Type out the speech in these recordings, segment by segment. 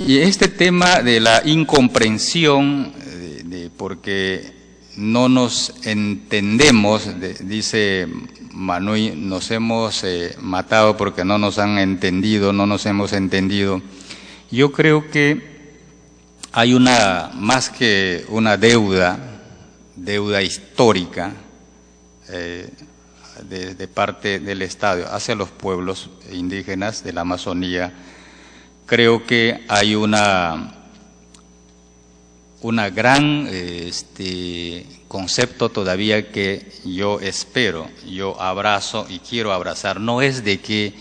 Y este tema de la incomprensión, porque no nos entendemos, dice Manuel, nos hemos matado porque no nos han entendido, no nos hemos entendido. Yo creo que hay más que una deuda histórica de parte del Estado hacia los pueblos indígenas de la Amazonía. Creo que hay una gran concepto todavía que yo espero, yo abrazo y quiero abrazar. No es de que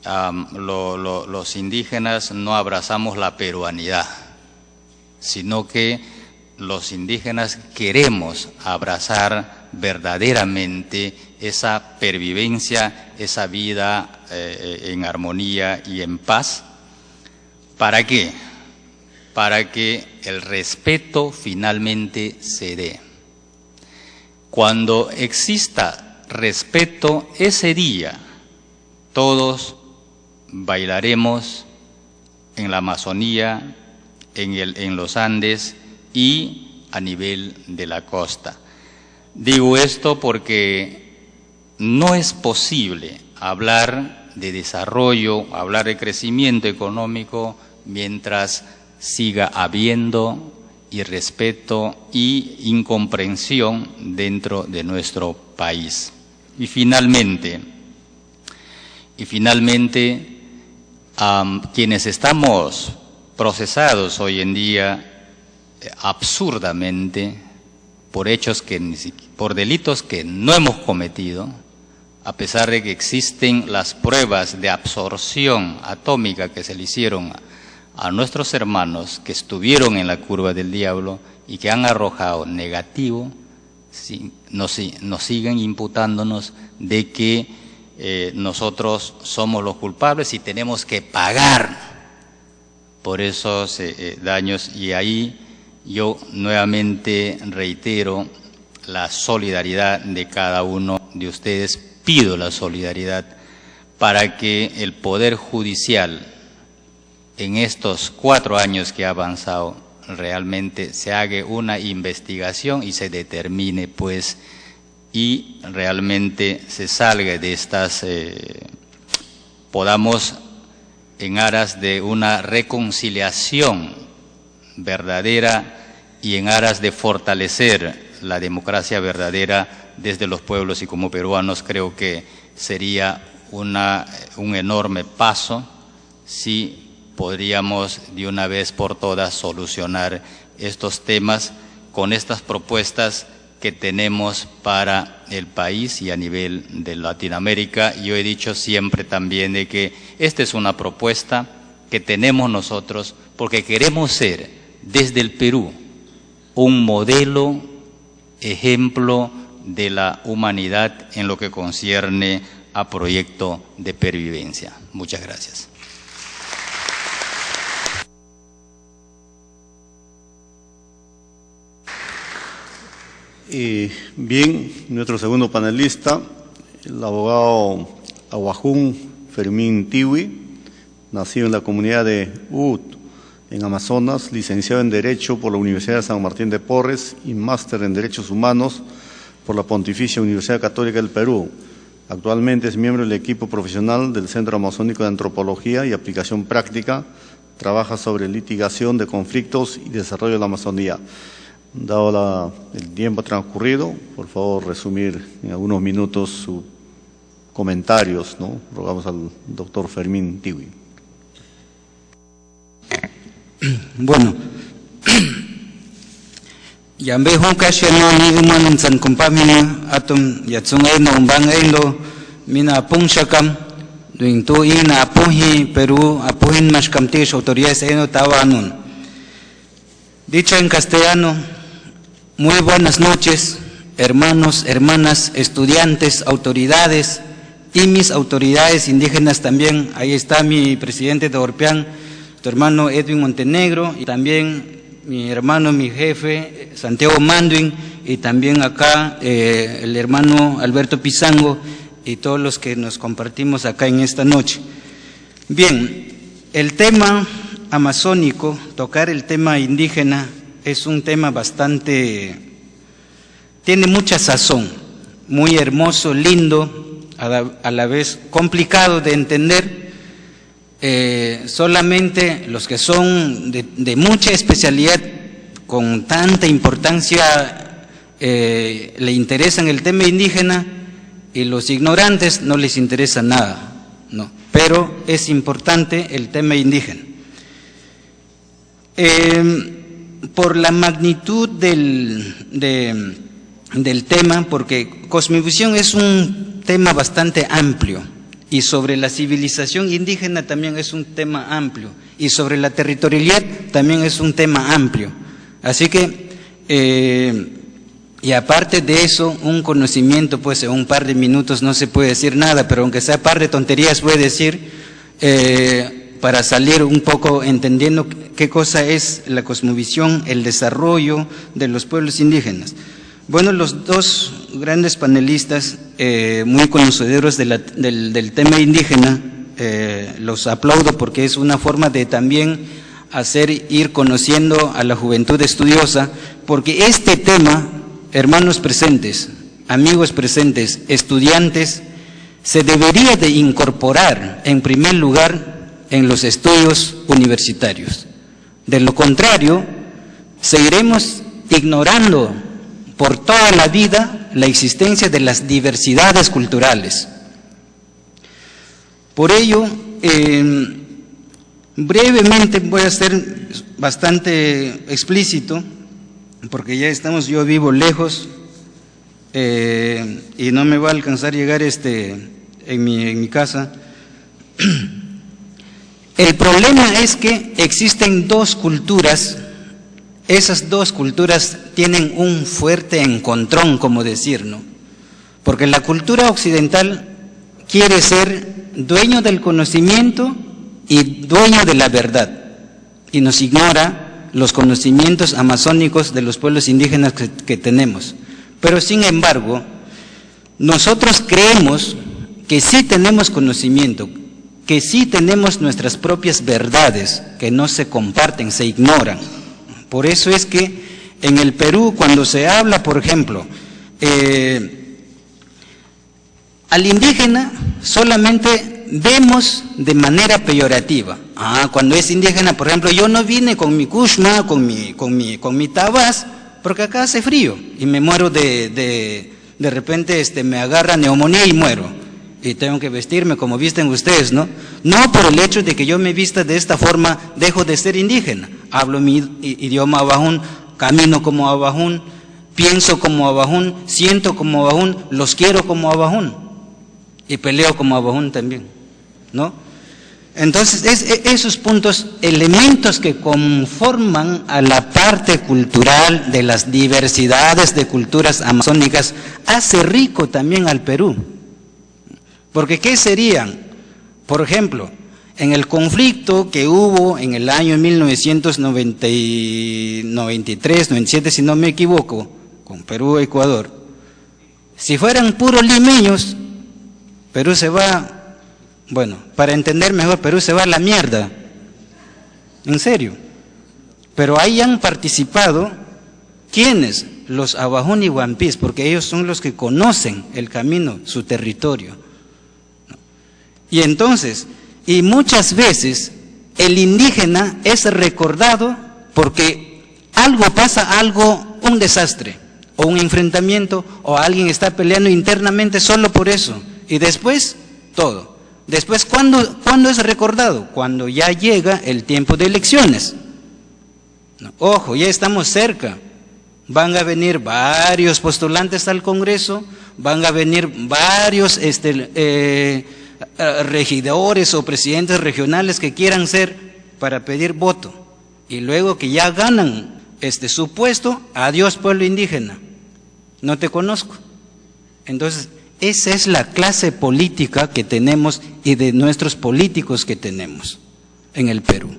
los indígenas no abrazamos la peruanidad, sino que los indígenas queremos abrazar verdaderamente esa pervivencia, esa vida en armonía y en paz. ¿Para qué? Para que el respeto finalmente se dé. Cuando exista respeto, ese día todos bailaremos en la Amazonía, en los Andes y a nivel de la costa. Digo esto porque no es posible hablar de desarrollo, hablar de crecimiento económico mientras siga habiendo irrespeto y incomprensión dentro de nuestro país. Y finalmente, quienes estamos procesados hoy en día absurdamente por por delitos que no hemos cometido, a pesar de que existen las pruebas de absorción atómica que se le hicieron a nuestros hermanos que estuvieron en la curva del diablo y que han arrojado negativo, nos siguen imputándonos de que nosotros somos los culpables y tenemos que pagar por esos daños. Y ahí yo nuevamente reitero la solidaridad de cada uno de ustedes. Pido la solidaridad para que el Poder Judicial en estos 4 años que ha avanzado realmente se haga una investigación y se determine pues y realmente se salga de estas, podamos en aras de una reconciliación verdadera y en aras de fortalecer la democracia verdadera desde los pueblos, y como peruanos creo que sería un enorme paso si podríamos de una vez por todas solucionar estos temas con estas propuestas que tenemos para el país y a nivel de Latinoamérica. Yo he dicho siempre también de que esta es una propuesta que tenemos nosotros porque queremos ser desde el Perú un modelo, ejemplo de la humanidad en lo que concierne a proyecto de pervivencia. Muchas gracias. Bien, nuestro segundo panelista, el abogado Aguajún Fermín Tiwi, nacido en la comunidad de Ut, en Amazonas, licenciado en Derecho por la Universidad de San Martín de Porres y máster en Derechos Humanos por la Pontificia Universidad Católica del Perú. Actualmente es miembro del equipo profesional del Centro Amazónico de Antropología y Aplicación Práctica. Trabaja sobre litigación de conflictos y desarrollo de la Amazonía. Dado el tiempo transcurrido, por favor resumir en algunos minutos sus comentarios, ¿no? Rogamos al doctor Fermín Tiwi. Bueno, yambe hong kasheno ni uman san kompamina atum yatsungay no umbangaylo mina apung shakam duing tu ina apuhi Perú apuhin mashkamtish autoridades eno tawanun. Dicho en castellano, muy buenas noches, hermanos, hermanas, estudiantes, autoridades y mis autoridades indígenas también. Ahí está mi presidente de Orpián, tu hermano Edwin Montenegro, y también mi hermano, mi jefe, Santiago Manduin, y también acá el hermano Alberto Pizango, y todos los que nos compartimos acá en esta noche. Bien, el tema amazónico, tocar el tema indígena, es un tema bastante, tiene mucha sazón, muy hermoso, lindo, a la vez complicado de entender. Solamente los que son de mucha especialidad, con tanta importancia, le interesan el tema indígena, y los ignorantes no les interesa nada, no. Pero es importante el tema indígena. Por la magnitud del tema, porque cosmovisión es un tema bastante amplio, y sobre la civilización indígena también es un tema amplio, y sobre la territorialidad también es un tema amplio. Así que, y aparte de eso, un conocimiento, pues en un par de minutos no se puede decir nada, pero aunque sea par de tonterías puede decir, para salir un poco entendiendo qué cosa es la cosmovisión, el desarrollo de los pueblos indígenas. Bueno, los dos grandes panelistas, muy conocedores del tema indígena, los aplaudo porque es una forma de también ir conociendo a la juventud estudiosa, porque este tema, hermanos presentes, amigos presentes, estudiantes, se debería de incorporar en primer lugar en los estudios universitarios. De lo contrario, seguiremos ignorando por toda la vida la existencia de las diversidades culturales. Por ello, brevemente voy a ser bastante explícito, porque ya yo vivo lejos, y no me va a alcanzar llegar en mi casa. El problema es que existen dos culturas. Esas dos culturas tienen un fuerte encontrón, como decir, ¿no? Porque la cultura occidental quiere ser dueño del conocimiento y dueño de la verdad, y nos ignora los conocimientos amazónicos de los pueblos indígenas que tenemos. Pero sin embargo, nosotros creemos que sí tenemos conocimiento, que sí tenemos nuestras propias verdades, que no se comparten, se ignoran. Por eso es que en el Perú, cuando se habla, por ejemplo, al indígena solamente vemos de manera peyorativa. Cuando es indígena, por ejemplo, yo no vine con mi kushma, con mi tabas, porque acá hace frío y me muero de repente me agarra neumonía y muero. Y tengo que vestirme como visten ustedes, ¿no? No por el hecho de que yo me vista de esta forma, dejo de ser indígena. Hablo mi idioma abajún, camino como abajún, pienso como abajún, siento como abajún, los quiero como abajún. Y peleo como abajún también, ¿no? Entonces, esos puntos, elementos que conforman a la parte cultural de las diversidades de culturas amazónicas, hace rico también al Perú. Porque ¿qué serían? Por ejemplo, en el conflicto que hubo en el año 1993, 97, si no me equivoco, con Perú y Ecuador, si fueran puros limeños, Perú se va, bueno, para entender mejor, Perú se va a la mierda, en serio. Pero ahí han participado, ¿quiénes? Los abajún y huampís, porque ellos son los que conocen el camino, su territorio. Y entonces, y muchas veces, el indígena es recordado porque pasa un desastre, o un enfrentamiento, o alguien está peleando internamente solo por eso. Y después, todo. Después, ¿cuándo es recordado? Cuando ya llega el tiempo de elecciones. No, ojo, ya estamos cerca. Van a venir varios postulantes al Congreso, van a venir varios regidores o presidentes regionales que quieran ser para pedir voto. Y luego que ya ganan su puesto, adiós pueblo indígena, no te conozco. Entonces, esa es la clase política que tenemos y de nuestros políticos que tenemos en el Perú.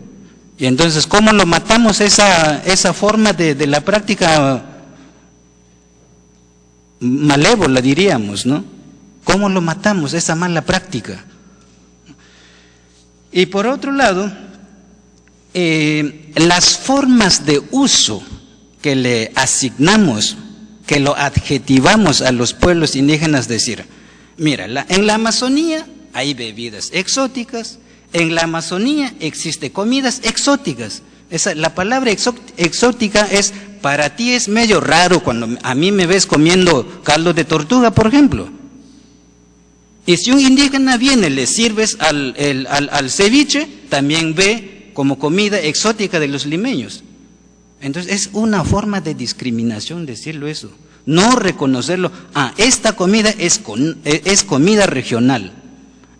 Y entonces, ¿cómo lo matamos esa forma de la práctica malévola, diríamos, ¿no? ¿Cómo lo matamos, esa mala práctica? Y por otro lado, las formas de uso que le asignamos, que lo adjetivamos a los pueblos indígenas, decir, mira, en la Amazonía hay bebidas exóticas, en la Amazonía existe comidas exóticas. La palabra exótica es, para ti es medio raro cuando a mí me ves comiendo caldo de tortuga, por ejemplo. Y si un indígena viene, le sirves al ceviche, también ve como comida exótica de los limeños. Entonces es una forma de discriminación decirlo eso, no reconocerlo. Esta comida es comida regional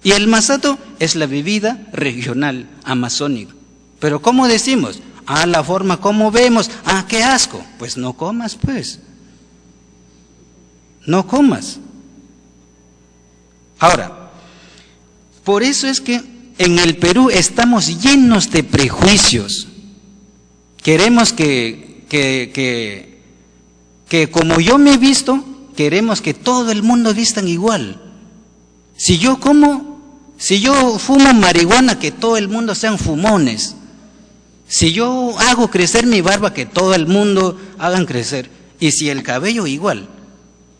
y el masato es la bebida regional amazónica. Pero ¿cómo decimos? La forma como vemos, qué asco. Pues no comas, pues. No comas. Ahora, por eso es que en el Perú estamos llenos de prejuicios. Queremos que como yo me he visto, queremos que todo el mundo vistan igual. Si yo fumo marihuana, que todo el mundo sean fumones. Si yo hago crecer mi barba, que todo el mundo hagan crecer. Y si el cabello, igual.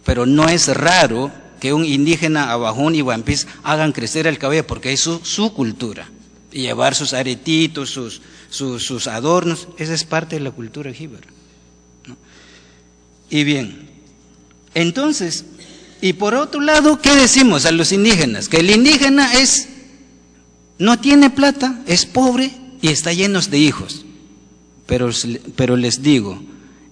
Pero no es raro que un indígena abajún y huampis hagan crecer el cabello, porque es su cultura. Y llevar sus aretitos, sus adornos, esa es parte de la cultura jíbara, ¿no? Y bien, entonces, y por otro lado, ¿qué decimos a los indígenas? Que el indígena no tiene plata, es pobre y está lleno de hijos. Pero les digo,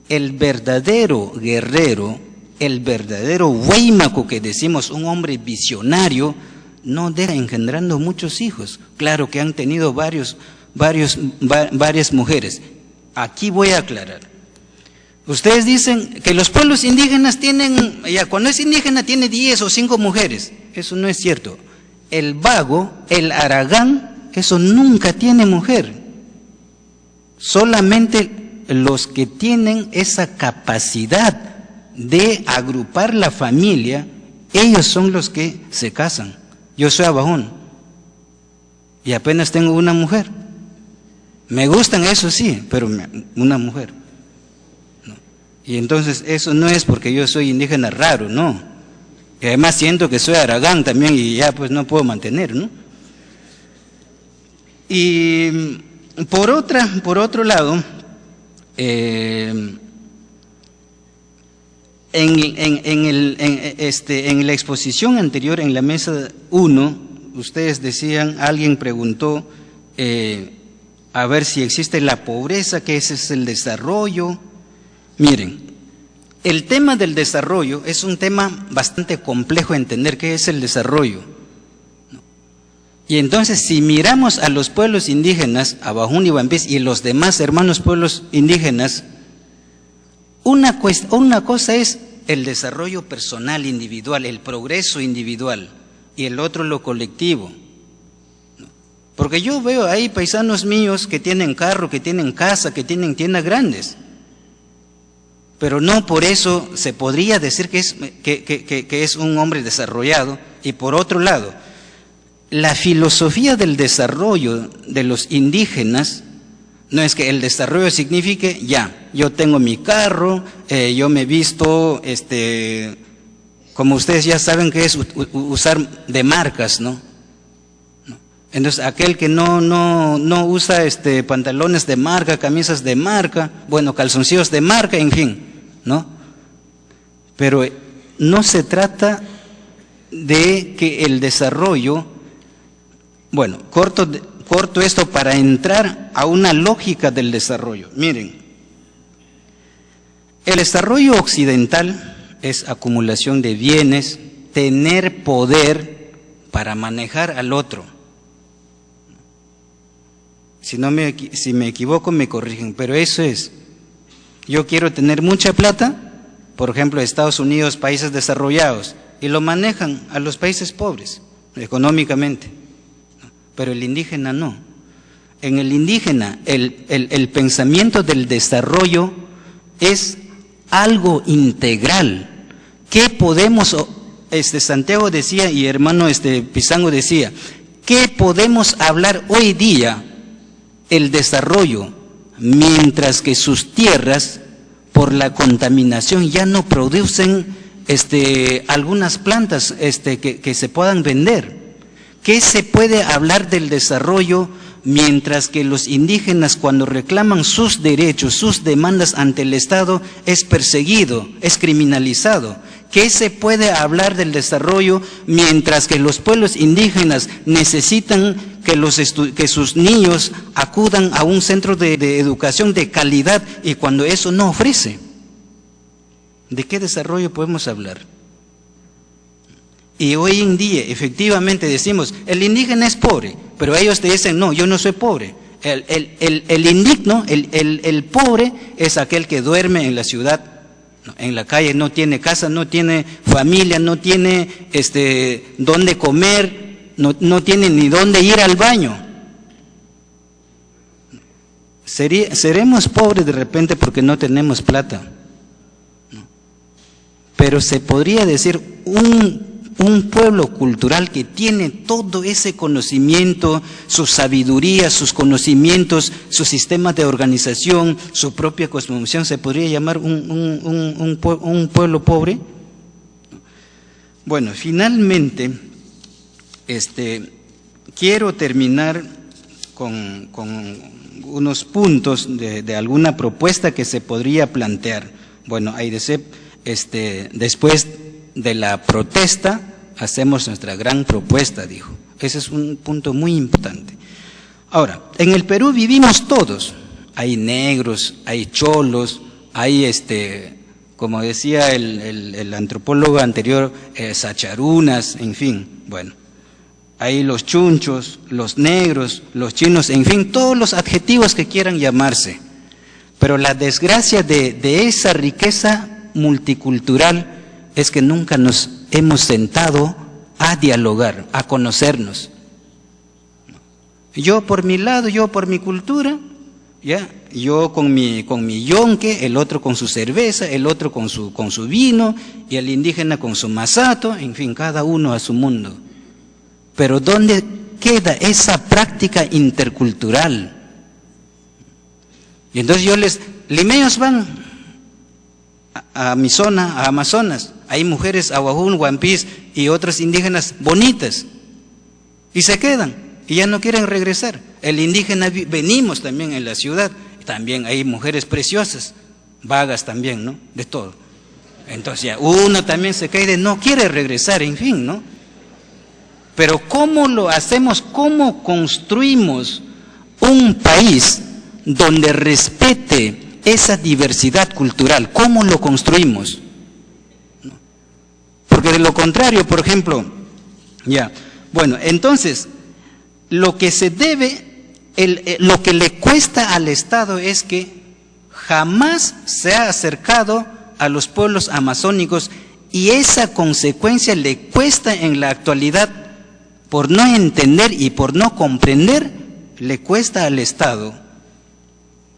el verdadero guerrero, el verdadero huaymaco que decimos, un hombre visionario, no deja engendrando muchos hijos. Claro que han tenido varias mujeres. Aquí voy a aclarar. Ustedes dicen que los pueblos indígenas tienen, cuando es indígena tiene 10 o 5 mujeres. Eso no es cierto. El Bago, el Aragán, eso nunca tiene mujer. Solamente los que tienen esa capacidad de agrupar la familia, ellos son los que se casan. Yo soy abajún y apenas tengo una mujer. Me gustan, eso sí, pero una mujer, ¿no? Y entonces eso no es porque yo soy indígena raro, no. Y además siento que soy aragán también y ya pues no puedo mantener, ¿no? Y por otro lado, en la exposición anterior, en la mesa 1, ustedes decían, alguien preguntó a ver si existe la pobreza, que ese es el desarrollo. Miren, el tema del desarrollo es un tema bastante complejo de entender. ¿Qué es el desarrollo? Y entonces, si miramos a los pueblos indígenas, abajún y huampis, y los demás hermanos pueblos indígenas, una cosa es el desarrollo personal individual, el progreso individual, y el otro lo colectivo. Porque yo veo ahí paisanos míos que tienen carro, que tienen casa, que tienen tiendas grandes, pero no por eso se podría decir que es un hombre desarrollado. Y por otro lado, la filosofía del desarrollo de los indígenas no es que el desarrollo signifique, yo tengo mi carro, yo me visto, como ustedes ya saben que es usar de marcas, ¿no? Entonces aquel que no usa pantalones de marca, camisas de marca, bueno, calzoncillos de marca, en fin, ¿no? Pero no se trata de que el desarrollo, bueno, corto esto para entrar a una lógica del desarrollo. Miren, el desarrollo occidental es acumulación de bienes, tener poder para manejar al otro. Si me equivoco me corrigen, pero eso es. Yo quiero tener mucha plata, por ejemplo, Estados Unidos, países desarrollados, y lo manejan a los países pobres, económicamente. Pero el indígena no. En el indígena el pensamiento del desarrollo es algo integral. ¿Qué podemos, Santiago decía y hermano Pizango decía, qué podemos hablar hoy día el desarrollo, mientras que sus tierras, por la contaminación, ya no producen algunas plantas que se puedan vender. ¿Qué se puede hablar del desarrollo mientras que los indígenas, cuando reclaman sus derechos, sus demandas ante el Estado, es perseguido, es criminalizado? ¿Qué se puede hablar del desarrollo mientras que los pueblos indígenas necesitan que sus niños acudan a un centro de educación de calidad y cuando eso no ofrece? ¿De qué desarrollo podemos hablar? Y hoy en día, efectivamente decimos, el indígena es pobre, pero ellos te dicen, no, yo no soy pobre. El indigno, el pobre es aquel que duerme en la ciudad, en la calle, no tiene casa, no tiene familia, no tiene dónde comer, no tiene ni dónde ir al baño. Seremos pobres de repente porque no tenemos plata. Pero se podría decir un pueblo cultural que tiene todo ese conocimiento, su sabiduría, sus conocimientos, su sistema de organización, su propia cosmovisión, ¿se podría llamar un pueblo pobre? Bueno, finalmente, quiero terminar con unos puntos de alguna propuesta que se podría plantear. Bueno, AIDESEP, después de la protesta, hacemos nuestra gran propuesta, dijo. Ese es un punto muy importante. Ahora, en el Perú vivimos todos. Hay negros, hay cholos, hay como decía el antropólogo anterior, sacharunas, en fin, bueno. Hay los chunchos, los negros, los chinos, en fin, todos los adjetivos que quieran llamarse. Pero la desgracia de esa riqueza multicultural es que nunca nos hemos sentado a dialogar, a conocernos. Yo por mi lado, yo por mi cultura, ¿ya? Yo con mi yonque, el otro con su cerveza, el otro con su vino, y el indígena con su masato, en fin, cada uno a su mundo. Pero ¿dónde queda esa práctica intercultural? Y entonces limeños van a mi zona, a Amazonas, hay mujeres ahuajún, huampís y otros indígenas bonitas, y se quedan, y ya no quieren regresar. El indígena, venimos también en la ciudad, también hay mujeres preciosas, vagas también, ¿no? De todo. Entonces ya uno también se queda y no quiere regresar, en fin, ¿no? Pero ¿cómo lo hacemos? ¿Cómo construimos un país donde respete esa diversidad cultural? ¿Cómo lo construimos? Porque de lo contrario, por ejemplo, bueno, entonces, lo que se debe, lo que le cuesta al Estado es que jamás se ha acercado a los pueblos amazónicos, y esa consecuencia le cuesta en la actualidad, por no entender y por no comprender, le cuesta al Estado.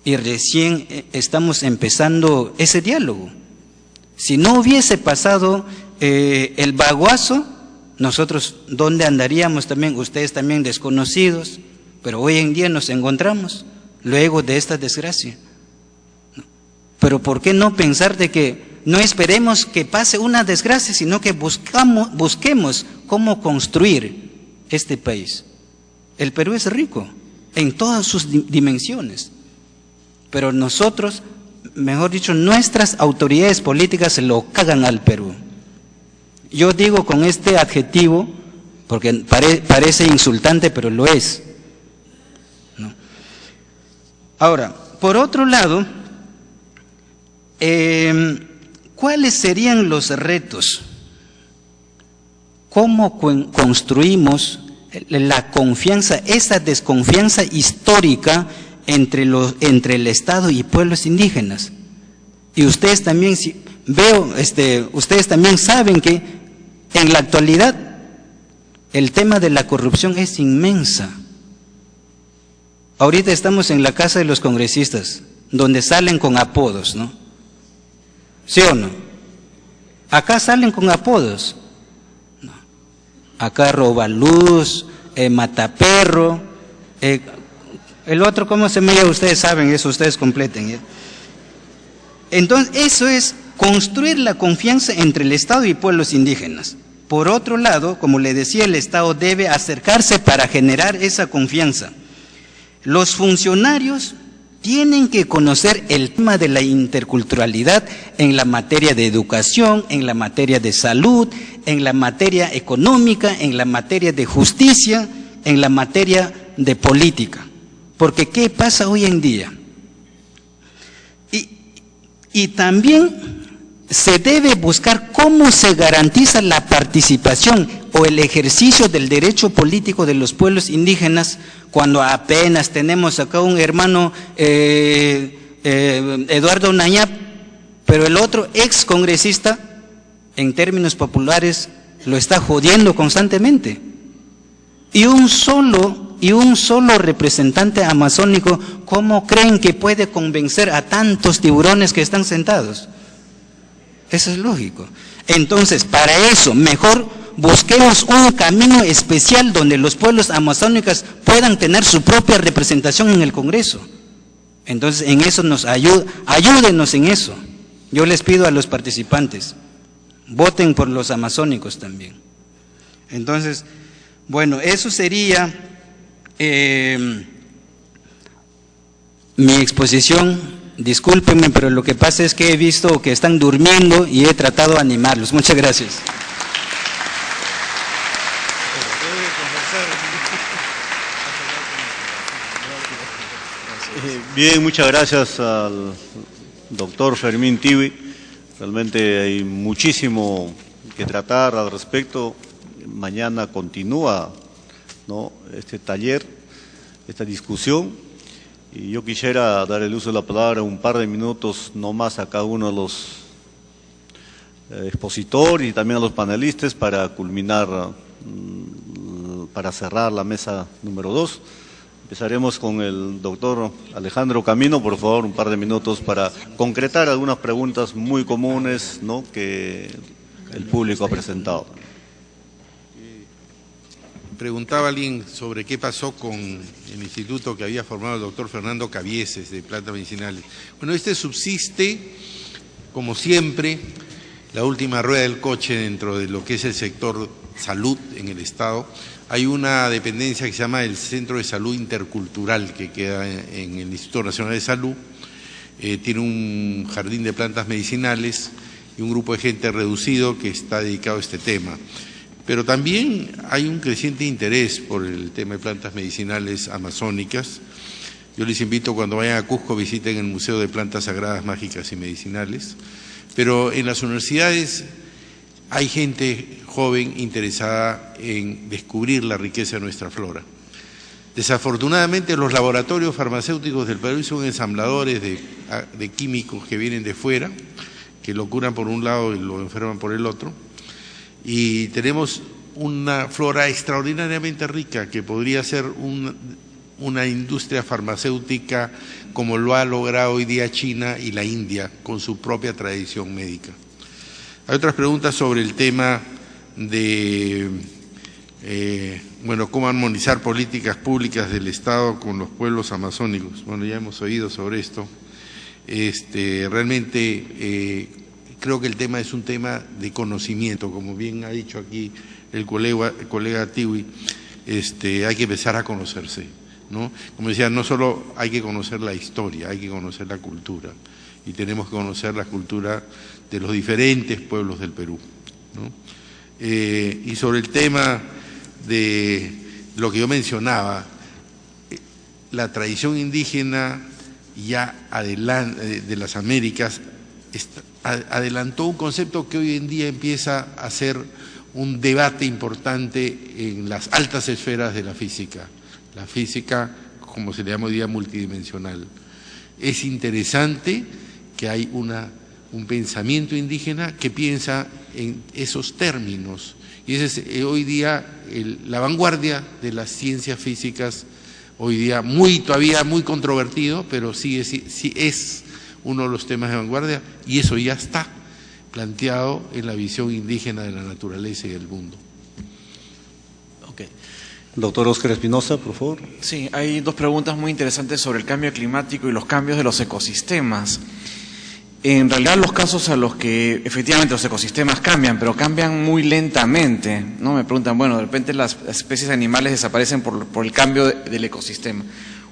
Y recién estamos empezando ese diálogo. Si no hubiese pasado el baguazo, nosotros ¿dónde andaríamos también? Ustedes también desconocidos, pero hoy en día nos encontramos luego de esta desgracia. Pero ¿por qué no pensar de que no esperemos que pase una desgracia, sino que busquemos cómo construir este país? El Perú es rico en todas sus dimensiones, pero nosotros, mejor dicho, nuestras autoridades políticas se lo cagan al Perú. Yo digo con este adjetivo, porque parece insultante, pero lo es, ¿no? Ahora, por otro lado, ¿cuáles serían los retos? ¿Cómo construimos la confianza, esa desconfianza histórica entre el Estado y pueblos indígenas? Y ustedes también, ustedes también saben que en la actualidad el tema de la corrupción es inmensa. Ahorita estamos en la casa de los congresistas, donde salen con apodos, ¿no? ¿Sí o no? Acá salen con apodos. No. Acá Robaluz, Mataperro, El otro, ¿cómo se mira? Ustedes saben eso, ustedes completen. ¿Ya? Entonces, eso es construir la confianza entre el Estado y pueblos indígenas. Por otro lado, como le decía, el Estado debe acercarse para generar esa confianza. Los funcionarios tienen que conocer el tema de la interculturalidad en la materia de educación, en la materia de salud, en la materia económica, en la materia de justicia, en la materia de política. Porque ¿qué pasa hoy en día? Y también se debe buscar cómo se garantiza la participación o el ejercicio del derecho político de los pueblos indígenas cuando apenas tenemos acá un hermano Eduardo Nayab, pero el otro ex congresista, en términos populares, lo está jodiendo constantemente. Y un solo representante amazónico, ¿cómo creen que puede convencer a tantos tiburones que están sentados? Eso es lógico. Entonces, para eso, mejor busquemos un camino especial donde los pueblos amazónicos puedan tener su propia representación en el Congreso. Entonces, en eso ayúdenos en eso. Yo les pido a los participantes, voten por los amazónicos también. Entonces, bueno, eso sería mi exposición. Discúlpenme, pero lo que pasa es que he visto que están durmiendo y he tratado de animarlos. Muchas gracias. Bien, muchas gracias al doctor Fermín Tiwi. Realmente hay muchísimo que tratar al respecto. Mañana continúa, ¿no?, este taller, esta discusión. Y yo quisiera dar el uso de la palabra un par de minutos no más a cada uno de los expositores y también a los panelistas para culminar, para cerrar la mesa número 2. Empezaremos con el doctor Alejandro Camino, por favor, un par de minutos para concretar algunas preguntas muy comunes, ¿no?, que el público ha presentado. Preguntaba alguien sobre qué pasó con el instituto que había formado el doctor Fernando Cabieses de plantas medicinales. Bueno, este subsiste, como siempre, la última rueda del coche dentro de lo que es el sector salud en el Estado. Hay una dependencia que se llama el Centro de Salud Intercultural que queda en el Instituto Nacional de Salud. Tiene un jardín de plantas medicinales y un grupo de gente reducido que está dedicado a este tema. Pero también hay un creciente interés por el tema de plantas medicinales amazónicas. Yo les invito, cuando vayan a Cusco, visiten el Museo de Plantas Sagradas, Mágicas y Medicinales. Pero en las universidades hay gente joven interesada en descubrir la riqueza de nuestra flora. Desafortunadamente, los laboratorios farmacéuticos del Perú son ensambladores de químicos que vienen de fuera, que lo curan por un lado y lo enferman por el otro. Y tenemos una flora extraordinariamente rica que podría ser una industria farmacéutica como lo ha logrado hoy día China y la India con su propia tradición médica. Hay otras preguntas sobre el tema de cómo armonizar políticas públicas del Estado con los pueblos amazónicos. Bueno, ya hemos oído sobre esto. Realmente creo que el tema es un tema de conocimiento, como bien ha dicho aquí el colega Tiwi, hay que empezar a conocerse, ¿no? Como decía, no solo hay que conocer la historia, hay que conocer la cultura, y tenemos que conocer la cultura de los diferentes pueblos del Perú, ¿no? Y sobre el tema de lo que yo mencionaba, la tradición indígena ya de las Américas adelantó un concepto que hoy en día empieza a ser un debate importante en las altas esferas de la física como se le llama hoy día multidimensional. Es interesante que hay un pensamiento indígena que piensa en esos términos, y ese es hoy día la vanguardia de las ciencias físicas, hoy día todavía muy controvertido, pero sí es uno de los temas de vanguardia, y eso ya está planteado en la visión indígena de la naturaleza y del mundo. Okay. Doctor Óscar Espinosa, por favor. Sí, hay dos preguntas muy interesantes sobre el cambio climático y los cambios de los ecosistemas. En realidad los casos a los que efectivamente los ecosistemas cambian, pero cambian muy lentamente, ¿no? Me preguntan, bueno, de repente las especies animales desaparecen por el cambio del ecosistema.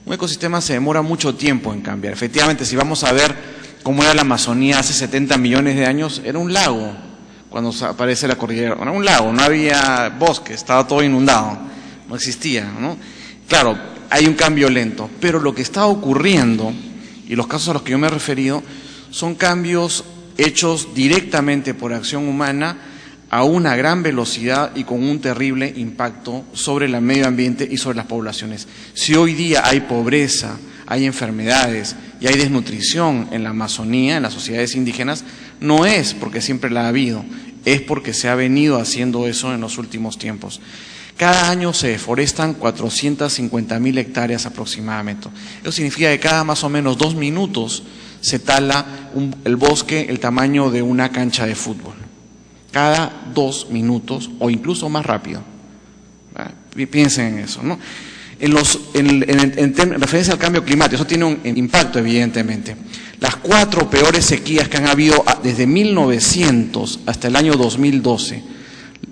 Un ecosistema se demora mucho tiempo en cambiar. Efectivamente, si vamos a ver cómo era la Amazonía hace 70 millones de años, era un lago cuando aparece la cordillera. Era un lago, no había bosque, estaba todo inundado, no existía, ¿no? Claro, hay un cambio lento, pero lo que está ocurriendo, y los casos a los que yo me he referido, son cambios hechos directamente por acción humana a una gran velocidad y con un terrible impacto sobre el medio ambiente y sobre las poblaciones. Si hoy día hay pobreza, hay enfermedades y hay desnutrición en la Amazonía, en las sociedades indígenas, no es porque siempre la ha habido, es porque se ha venido haciendo eso en los últimos tiempos. Cada año se deforestan 450.000 hectáreas aproximadamente. Eso significa que cada más o menos 2 minutos se tala el bosque el tamaño de una cancha de fútbol. Cada 2 minutos o incluso más rápido. Piensen en eso, ¿no? En referencia al cambio climático, eso tiene un impacto evidentemente. Las 4 peores sequías que han habido desde 1900 hasta el año 2012,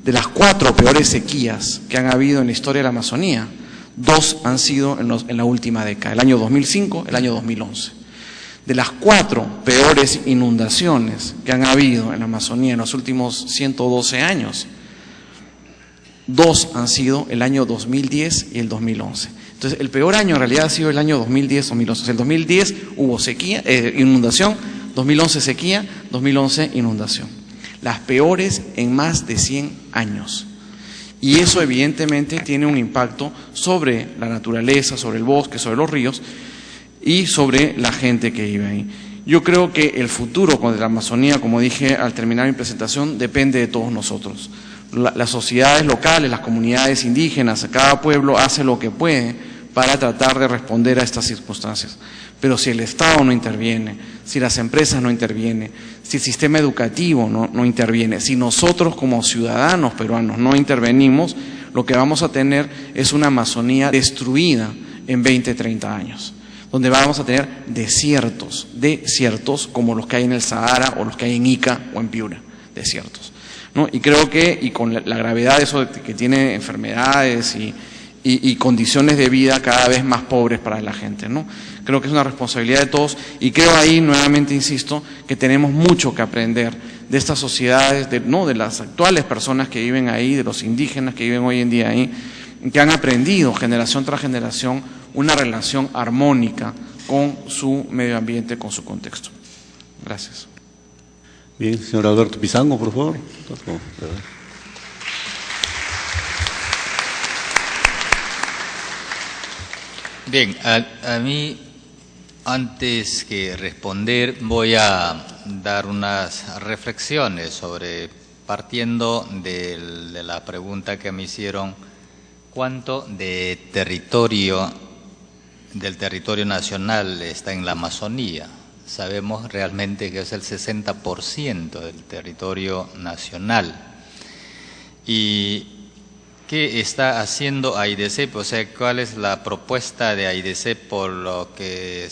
de las 4 peores sequías que han habido en la historia de la Amazonía, 2 han sido en la última década, el año 2005, el año 2011. De las 4 peores inundaciones que han habido en la Amazonía en los últimos 112 años, 2 han sido el año 2010 y el 2011. Entonces, el peor año en realidad ha sido el año 2010-2011. O sea, el 2010 hubo sequía, inundación, 2011 sequía, 2011 inundación. Las peores en más de 100 años. Y eso evidentemente tiene un impacto sobre la naturaleza, sobre el bosque, sobre los ríos, y sobre la gente que vive ahí. Yo creo que el futuro con la Amazonía, como dije al terminar mi presentación, depende de todos nosotros. Las sociedades locales, las comunidades indígenas, cada pueblo hace lo que puede para tratar de responder a estas circunstancias. Pero si el Estado no interviene, si las empresas no intervienen, si el sistema educativo no interviene, si nosotros como ciudadanos peruanos no intervenimos, lo que vamos a tener es una Amazonía destruida en 20, 30 años. Donde vamos a tener desiertos como los que hay en el Sahara o los que hay en Ica o en Piura, desiertos, ¿no? Y creo que, y con la gravedad de eso, que tiene enfermedades y condiciones de vida cada vez más pobres para la gente, ¿no? Creo que es una responsabilidad de todos y creo ahí, nuevamente insisto, que tenemos mucho que aprender de estas sociedades, de las actuales personas que viven ahí, de los indígenas que viven hoy en día ahí, que han aprendido generación tras generación una relación armónica con su medio ambiente, con su contexto. Gracias. Bien, señor Alberto Pizango, por favor. Bien, a mí, antes que responder, voy a dar unas reflexiones partiendo de la pregunta que me hicieron, ¿cuánto del territorio nacional está en la Amazonía? Sabemos realmente que es el 60% del territorio nacional. ¿Y qué está haciendo AIDESEP? O sea, ¿cuál es la propuesta de AIDESEP por lo que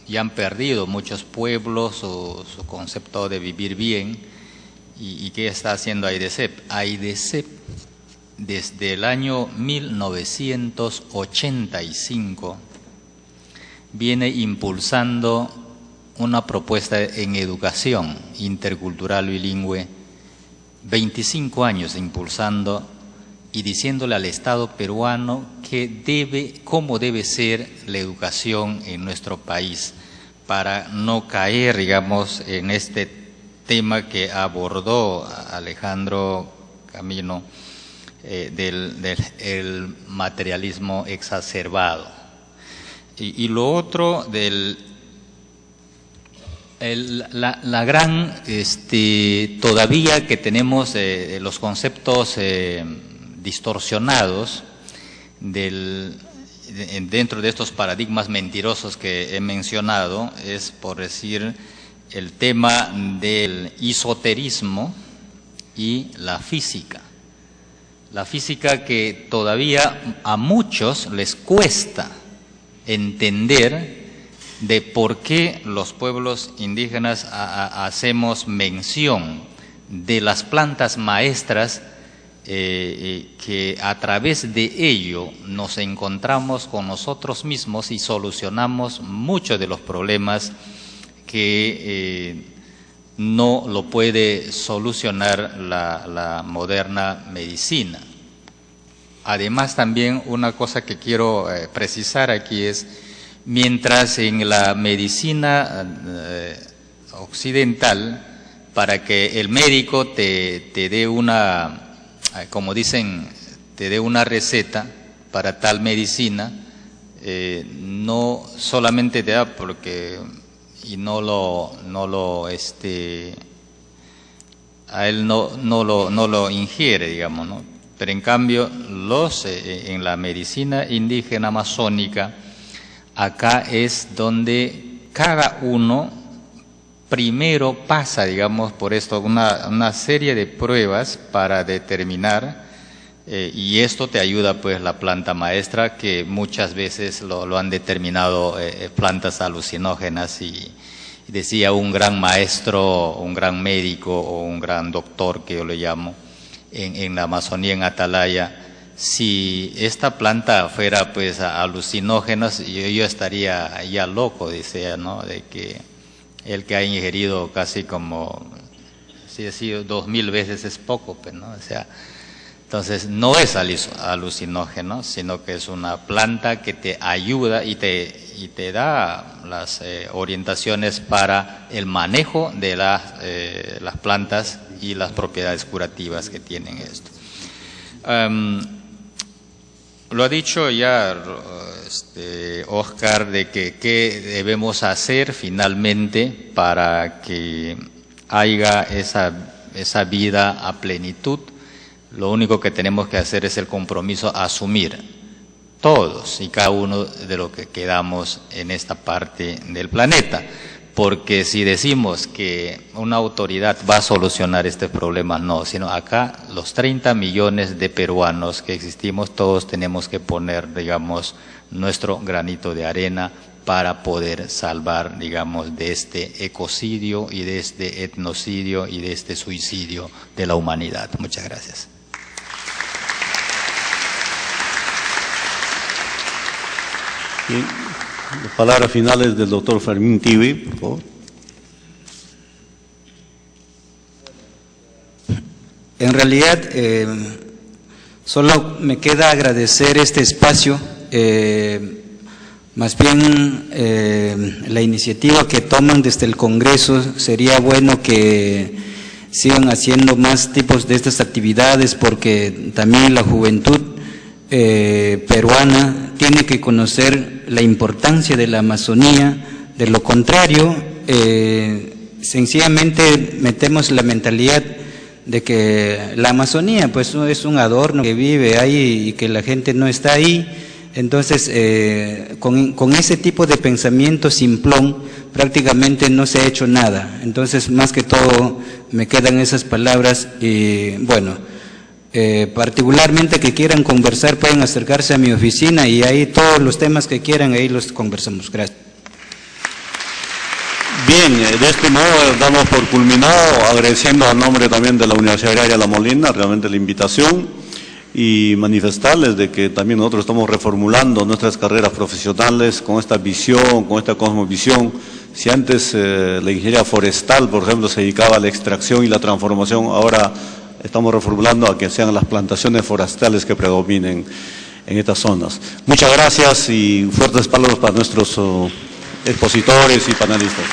ya han perdido muchos pueblos su concepto de vivir bien? ¿Y qué está haciendo AIDESEP? AIDESEP, desde el año 1985, viene impulsando una propuesta en educación intercultural bilingüe, 25 años impulsando y diciéndole al Estado peruano cómo debe ser la educación en nuestro país, para no caer, digamos, en este tema que abordó Alejandro Camino, del materialismo exacerbado. Y lo otro, la gran, todavía que tenemos los conceptos distorsionados dentro de estos paradigmas mentirosos que he mencionado, es por decir el tema del esoterismo y la física. La física que todavía a muchos les cuesta entender de por qué los pueblos indígenas hacemos mención de las plantas maestras, que a través de ello nos encontramos con nosotros mismos y solucionamos muchos de los problemas que no lo puede solucionar la moderna medicina. Además, también una cosa que quiero precisar aquí es, mientras en la medicina occidental, para que el médico te dé una, como dicen, te dé una receta para tal medicina, no solamente te da porque y no lo a él no lo ingiere, digamos, ¿no? Pero en cambio en la medicina indígena amazónica, acá es donde cada uno primero pasa, digamos, por esto, una serie de pruebas para determinar, y esto te ayuda pues la planta maestra, que muchas veces lo han determinado plantas alucinógenas, y decía un gran maestro, un gran médico o un gran doctor, que yo le llamo, en la Amazonía, en Atalaya, si esta planta fuera pues alucinógena, yo estaría ya loco, decía, ¿no? De que el que ha ingerido casi como, si ha sido 2000 veces es poco, pues, ¿no? O sea, entonces no es alucinógeno, sino que es una planta que te ayuda y te da las orientaciones para el manejo de las plantas y las propiedades curativas que tienen esto. Lo ha dicho ya Oscar, de que qué debemos hacer finalmente para que haya esa vida a plenitud. Lo único que tenemos que hacer es el compromiso a asumir todos y cada uno de lo que quedamos en esta parte del planeta. Porque si decimos que una autoridad va a solucionar este problema, no, sino acá los 30 millones de peruanos que existimos, todos tenemos que poner, digamos, nuestro granito de arena para poder salvar, digamos, de este ecocidio y de este etnocidio y de este suicidio de la humanidad. Muchas gracias. Bien. Las palabras finales del doctor Fermín Tiwi, por favor. En realidad, solo me queda agradecer este espacio, más bien la iniciativa que toman desde el Congreso. Sería bueno que sigan haciendo más tipos de estas actividades, porque también la juventud peruana tiene que conocer la importancia de la Amazonía. De lo contrario, sencillamente metemos la mentalidad de que la Amazonía pues es un adorno que vive ahí y que la gente no está ahí. Entonces, con ese tipo de pensamiento simplón, prácticamente no se ha hecho nada. Entonces, más que todo, me quedan esas palabras. Y bueno, particularmente que quieran conversar, pueden acercarse a mi oficina y ahí todos los temas que quieran, ahí los conversamos. Gracias. Bien, de este modo damos por culminado, agradeciendo a nombre también de la Universidad Agraria La Molina realmente la invitación, y manifestarles de que también nosotros estamos reformulando nuestras carreras profesionales con esta visión, con esta cosmovisión. Si antes la ingeniería forestal, por ejemplo, se dedicaba a la extracción y la transformación, ahora estamos reformulando a que sean las plantaciones forestales que predominen en estas zonas. Muchas gracias y fuertes palabras para nuestros expositores y panelistas.